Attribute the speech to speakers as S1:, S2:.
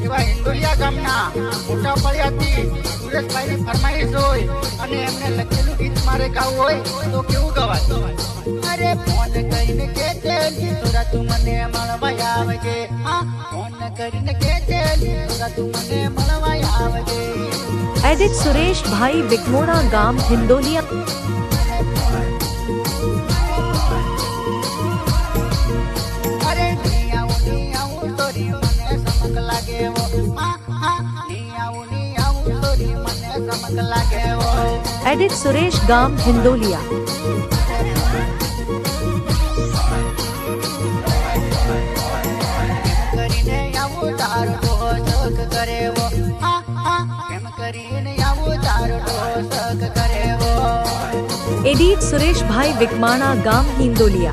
S1: એવા હિંદોલિયા ગામના મોટા ફળિયાથી સુરેશભાઈની ફરમાઈશ હોય અને એમને લખેલું ગીત મારે ગાવું હોય તો કેવું ગવાય? અરે ફોન કરીને કેજે લીધોરા તું મને મળવા આવજે, હા ફોન કરીને કેજે લીધોરા તું મને મળવા આવજે.
S2: एडिट सुरेश भाई विकमोड़ा गाम हिंदोलिया.
S1: અરે ની આવું તોરી મને સમક લાગે વો, હા હા ની આવું તોરી મને સમક લાગે વો.
S2: एडिट सुरेश गाम हिंदोलिया.
S1: કરીને આવું તારો ઢોસક કરે વો, હા હા કેમ કરીને આવું તારો ઢોસક કરે વો.
S2: एडिट सुरेश भाई विकमाणा गाम हिंदोलिया.